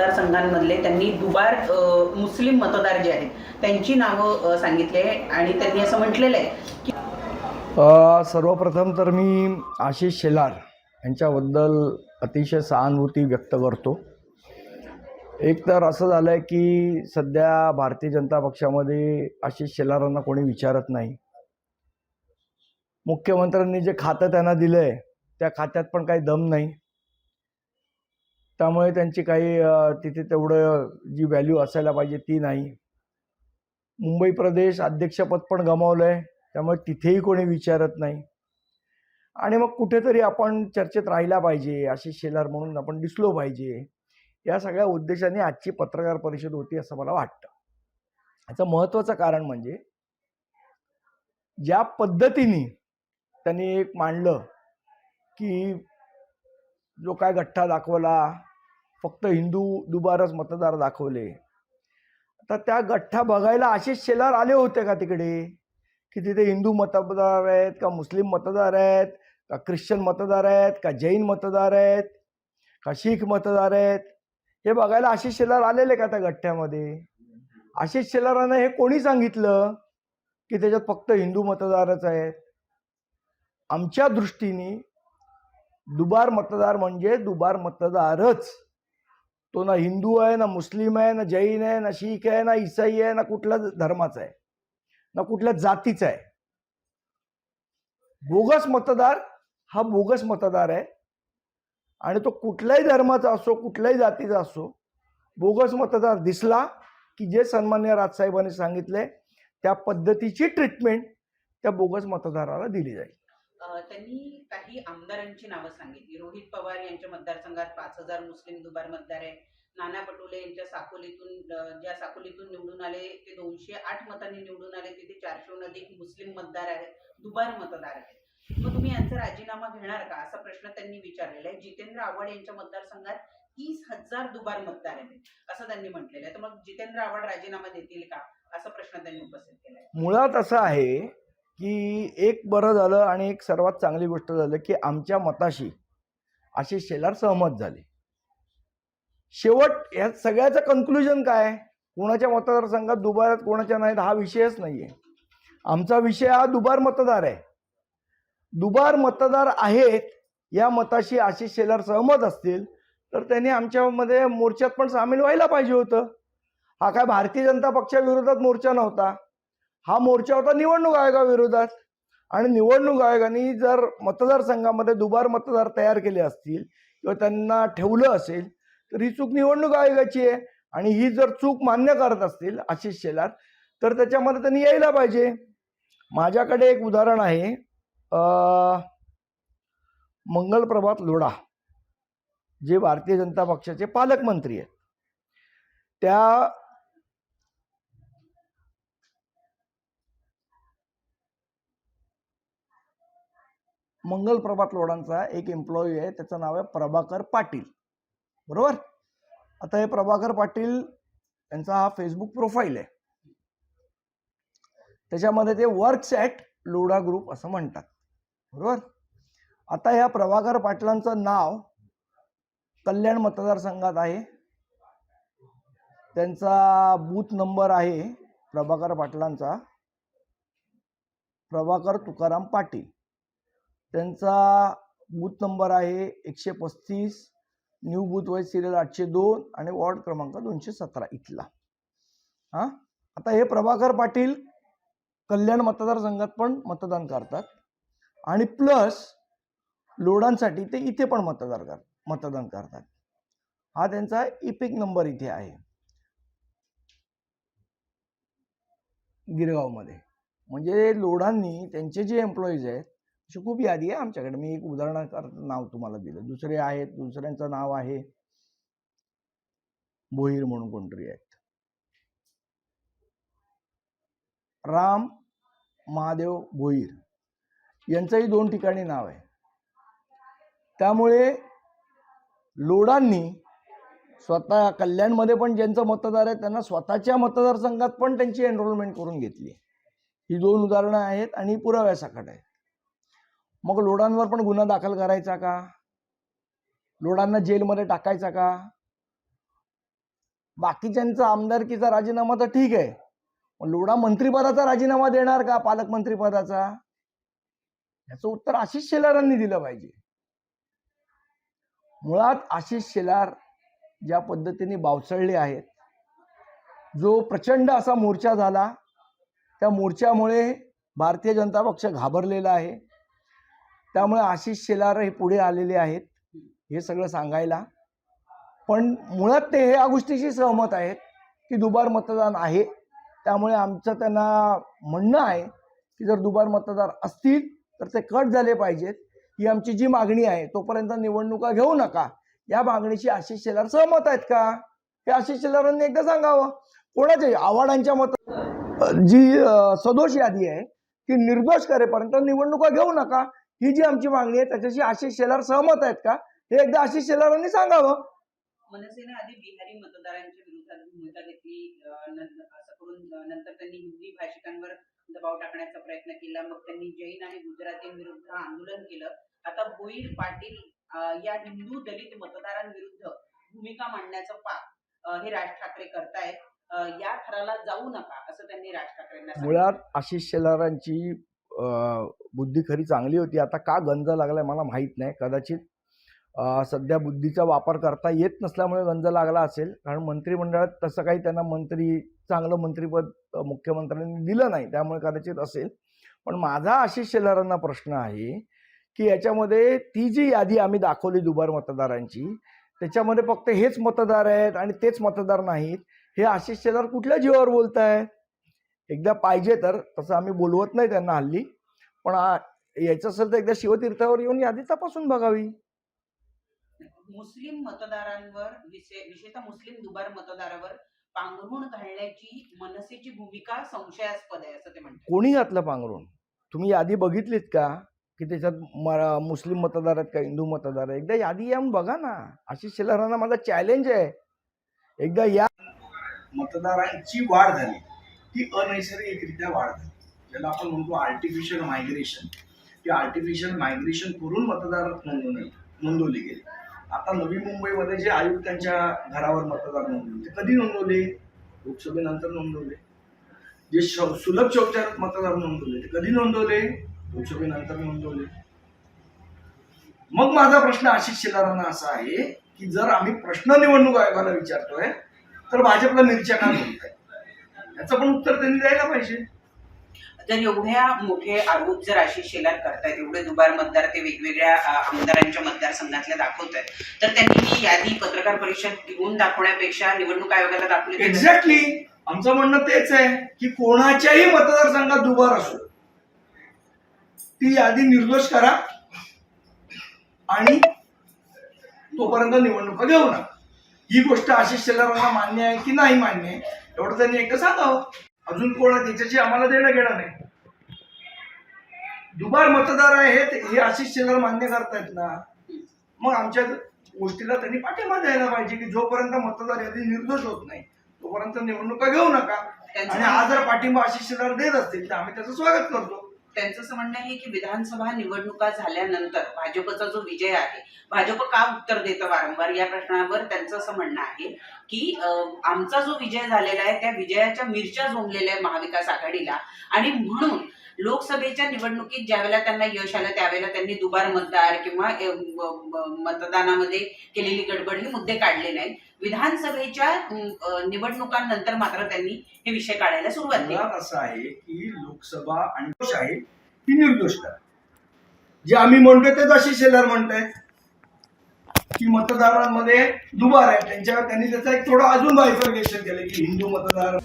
मतदारसंघांमधले त्यांनी दुबार मुस्लिम मतदार जे आहेत त्यांची नावं सांगितले आणि त्यांनी असं म्हटलेलं आहे की सर्वप्रथम तर मी आशिष शेलार यांच्याबद्दल अतिशय सहानुभूती व्यक्त करतो. एक तर असं झालं आहे की सध्या भारतीय जनता पक्षामध्ये आशिष शेलारांना कोणी विचारत नाही. मुख्यमंत्र्यांनी जे खातं त्यांना दिलं आहे त्या खात्यात पण काही दम नाही. त्यामुळे त्यांची काही तिथे तेवढं जी व्हॅल्यू असायला पाहिजे ती नाही. मुंबई प्रदेश अध्यक्षपद पण गमावलं आहे, त्यामुळे तिथेही कोणी विचारत नाही. आणि मग कुठेतरी आपण चर्चेत राहिला पाहिजे, आशिष शेलार म्हणून आपण दिसलो पाहिजे, या सगळ्या उद्देशाने आजची पत्रकार परिषद होती असं मला वाटतं. याचं महत्त्वाचं कारण म्हणजे ज्या पद्धतीने त्यांनी एक मांडलं की जो काय गठ्ठा दाखवला, फक्त हिंदू दुबारच मतदार दाखवले. आता त्या गठ्ठा बघायला आशिष शेलार आले होते का तिकडे, की तिथे हिंदू मतदार आहेत का, मुस्लिम मतदार आहेत का, ख्रिश्चन मतदार आहेत का, जैन मतदार आहेत का, शीख मतदार आहेत, हे बघायला आशिष शेलार आलेले का त्या गठ्ठ्यामध्ये? आशिष शेलारांना हे कोणी सांगितलं की त्याच्यात फक्त हिंदू मतदारच आहेत? आमच्या दृष्टीने दुबार मतदार म्हणजे दुबार मतदारच. तो ना हिंदू आहे, ना मुस्लिम आहे, ना जैन आहे, ना शीख आहे, ना ईसाई आहे, ना कुठल्या धर्माचा आहे, ना कुठल्या जातीचा आहे. बोगस मतदार हा बोगस मतदार आहे आणि तो कुठल्याही धर्माचा असो, कुठल्याही जातीचा असो, बोगस मतदार दिसला की जे सन्माननीय राजसाहेबांनी सांगितले त्या पद्धतीची ट्रीटमेंट त्या बोगस मतदाराला दिली जाईल. त्यांनी काही आमदारांची नावं सांगितली. रोहित पवार यांच्या मतदारसंघात 5,000 मुस्लिम दुबार मतदार आहेत. नाना पटोले यांच्या साकोलीतून ज्या साकोलीतून निवडून आले ते 208 मतांनी निवडून आले, तिथे 400हून अधिक मुस्लिम मतदार आहेत, दुबार मतदार आहेत. मग तुम्ही यांचा राजीनामा घेणार का, असा प्रश्न त्यांनी विचारलेला आहे. जितेंद्र आव्हाड यांच्या मतदारसंघात 30,000 दुबार मतदार आहेत असं त्यांनी म्हटलेलं आहे. तर मग जितेंद्र आव्हाड राजीनामा देतील का, असा प्रश्न त्यांनी उपस्थित केला आहे. मुळात असं आहे की एक बरं झालं आणि एक सर्वात चांगली गोष्ट झालं की आमच्या मताशी आशिष शेलार सहमत झाले. शेवट या सगळ्याचं कन्क्लुजन काय? कोणाच्या मतदारसंघात दुबार आहेत, कोणाच्या नाहीत, हा विषयच नाहीये. आमचा विषय हा दुबार मतदार आहे. दुबार मतदार आहेत या मताशी आशिष शेलार सहमत असतील तर त्यांनी आमच्यामध्ये मोर्चात पण सामील व्हायला पाहिजे होतं. हा काय भारतीय जनता पक्षाविरोधात मोर्चा नव्हता, हा मोर्चा होता निवडणूक आयोगाविरोधात. आणि निवडणूक आयोगाने जर मतदारसंघामध्ये दुबार मतदार तयार केले असतील किंवा त्यांना ठेवलं असेल तर ही चूक निवडणूक आयोगाची आहे. आणि ही जर चूक मान्य करत असतील आशिष शेलार तर त्याच्यामध्ये त्यांनी यायला पाहिजे. माझ्याकडे एक उदाहरण आहे. मंगलप्रभात लोढा जे भारतीय जनता पक्षाचे पालकमंत्री आहेत, त्या मंगलप्रभात लोढांचा एक एम्प्लॉई आहे, त्याचं नाव आहे प्रभाकर पाटील, बरोबर? आता हे प्रभाकर पाटील यांचा हा फेसबुक प्रोफाईल आहे, त्याच्यामध्ये ते वर्क्स ॲट लोढा ग्रुप असं म्हणतात, बरोबर? आता ह्या प्रभाकर पाटलांचं नाव कल्याण मतदारसंघात आहे, त्यांचा बूथ नंबर आहे प्रभाकर पाटलांचा प्रभाकर तुकाराम पाटील, त्यांचा बूथ नंबर आहे 135, न्यू बूथ वाईज सिरियल 802 आणि वॉर्ड क्रमांक 217 इथला. आता हे प्रभाकर पाटील कल्याण मतदारसंघात पण मतदान करतात आणि प्लस लोढांसाठी ते इथे पण मतदान करतात. हा त्यांचा इपिक नंबर इथे आहे गिरगावमध्ये. म्हणजे लोढांनी त्यांचे जे एम्प्लॉईज आहेत अशी खूप यादी आहे आमच्याकडे. मी एक उदाहरणार्थ नाव तुम्हाला दिलं, दुसरे आहेत, दुसऱ्यांचं नाव आहे भोईर म्हणून कोणतरी आहेत, राम महादेव भोईर यांचंही 2 ठिकाणी नाव आहे. त्यामुळे लोढांनी स्वतः कल्याणमध्ये पण ज्यांचं मतदार आहे त्यांना स्वतःच्या मतदारसंघात पण त्यांची एनरोलमेंट करून घेतली. ही 2 उदाहरणं आहेत आणि पुराव्यासकट आहेत. मग लोढांवर पण गुन्हा दाखल करायचा का? लोढांना जेलमध्ये टाकायचा का? बाकीच्यांचा आमदारकीचा राजीनामा तर ठीक आहे, पण लोढा मंत्रिपदाचा राजीनामा देणार का, पालकमंत्रीपदाचा? याचं उत्तर आशिष शेलारांनी दिलं पाहिजे. मुळात आशिष शेलार ज्या पद्धतीने बावचळले आहेत, जो प्रचंड असा मोर्चा झाला, त्या मोर्चामुळे भारतीय जनता पक्ष घाबरलेला आहे. त्यामुळे आशिष शेलार हे पुढे आलेले आहेत हे सगळं सांगायला. पण मुळात ते ह्या गोष्टीशी सहमत आहेत की दुबार मतदान आहे. त्यामुळे आमचं त्यांना म्हणणं आहे की जर दुबार मतदार असतील तर ते कट झाले पाहिजेत. ही आमची जी मागणी आहे, तोपर्यंत निवडणुका घेऊ नका. या मागणीशी आशिष शेलार सहमत आहेत का, हे आशिष शेलारांनी एकदा सांगावं. कोणाचे आव्हाडांच्या मत जी सदोष यादी आहे ती निर्दोष करेपर्यंत निवडणुका घेऊ नका, ही जी आमची मागणी आहे त्याच्याशी आशिष शेलार सहमत आहेत का, हे एकदा आशिष शेलारांनी सांगावं. मनसेने आधी बिहारी मतदारांच्या विरोधात भूमिका घेतली, असं करून नंतर त्यांनी हिंदी भाषिकांवर दबाव टाकण्याचा प्रयत्न केला. मग त्यांनी जैन आणि गुजरातींविरुद्ध आंदोलन केलं. आता भोईर पाटील या हिंदू दलित मतदारांविरुद्ध भूमिका मांडण्याचं हे राज ठाकरे करतायत. या थराला जाऊ नका असं त्यांनी राज ठाकरेंना सांगितलं. मुळात आशिष शेलारांची बुद्धी खरी चांगली होती. आता का गंज लागलाय मला माहीत नाही. कदाचित सध्या बुद्धीचा वापर करता येत नसल्यामुळे गंज लागला असेल. कारण मंत्रिमंडळात तसं काही त्यांना चांगलं मंत्रिपद मुख्यमंत्र्यांनी दिलं नाही, त्यामुळे कदाचित असेल. पण माझा आशिष शेलारांना प्रश्न आहे की याच्यामध्ये ती जी यादी आम्ही दाखवली दुबार मतदारांची, त्याच्यामध्ये फक्त हेच मतदार आहेत आणि तेच मतदार नाहीत, हे आशिष शेलार कुठल्या जीवावर बोलतायत? एकदा पाहिजे तर, तसं आम्ही बोलवत नाही त्यांना हल्ली, पण यायचं असेल तर एकदा शिवतीर्थावर येऊन यादी तपासून बघावी. मुस्लिम मतदारांवर विशेषतः मुस्लिम दुबार मतदारावर पांघरुण घालण्याची मनसेची भूमिका संशयास्पद आहे असं ते म्हणतात. कोणी घातलं पांघरुण? तुम्ही यादी बघितलीत का की त्याच्यात मुस्लिम मतदार आहेत का हिंदू मतदार आहेत? एकदा यादी येऊन बघा ना. आशिष शेलारांना माझा चॅलेंज आहे, एकदा या. मतदारांची वाढ झाली ती अनैसर्गिकरित्या वाढ झाली, ज्याला आपण म्हणतो आर्टिफिशियल मायग्रेशन. ते आर्टिफिशियल मायग्रेशन करून मतदार नोंदवले गेले. आता नवी मुंबईमध्ये जे आयुक्तांच्या घरावर मतदार नोंदवले ते कधी नोंदवले? लोकसभेनंतर नोंदवले. जे सुलभ शौचालयात मतदार नोंदवले ते कधी नोंदवले? लोकसभेनंतर नोंदवले. मग माझा प्रश्न आशिष शेलारांना असा आहे की जर आम्ही प्रश्न निवडणूक आयोगाला विचारतोय तर भाजपला मिरच्या का बोलताय, याचं पण उत्तर त्यांनी द्यायला पाहिजे. जर एवढ्या मोठे आरोप जर आशिष शेलार करतायत, एवढे दुबार मतदार ते वेगवेगळ्या आमदारांच्या मतदारसंघातल्या दाखवतायत, तर त्यांनी ही यादी पत्रकार परिषद घेऊन दाखवण्यापेक्षा निवडणूक आयोगाला दाखवली. एक्झॅक्टली आमचं म्हणणं तेच आहे की कोणाच्याही मतदारसंघात दुबार असो ती यादी निर्दोष करा आणि तोपर्यंत निवडणुका घेऊ नका. ही गोष्ट आशिष शेलारांना मान्य आहे की नाही मान्य आहे एवढं त्यांनी एकदा सांगावं. अजून कोणा त्याच्याशी आम्हाला देणं घेणं नाही. दुबार मतदार आहेत हे आशिष शेलार मान्य करतायत ना, मग आमच्या गोष्टीला त्यांनी पाठिंबा द्यायला पाहिजे की जोपर्यंत मतदार यादी निर्दोष होत नाही तोपर्यंत निवडणुका घेऊ नका. आणि आज जर पाठिंबा आशिष शेलार देत असतील तर आम्ही त्याचं स्वागत करतो. त्यांचं असं म्हणणं आहे की विधानसभा निवडणुका झाल्यानंतर भाजपचा जो विजय आहे, भाजप का उत्तर देतं वारंवार या प्रश्नावर त्यांचं असं म्हणणं आहे की आमचा जो विजय झालेला आहे त्या विजयाच्या मिरच्या जोमलेल्या आहे महाविकास आघाडीला, आणि म्हणून लोकसभेच्या निवडणुकीत ज्यावेळेला त्यांना यश आलं त्यावेळेला त्यांनी दुबार मतदार किंवा मतदानामध्ये केलेली गडबड हे मुद्दे काढले नाहीत. विधानसभेच्या निवडणुकांनंतर मात्र त्यांनी हे विषय काढायला सुरुवात केली. असं आहे की लोकसभा आणि दोष आहे ती निर्दोष करा. जे आम्ही म्हणतोय तेच आशिष शेलार म्हणतायत की मतदारांमध्ये दुबार आहे, त्यांनी त्याचा एक थोडं अजून बायफर्गेशन केलं की हिंदू मतदार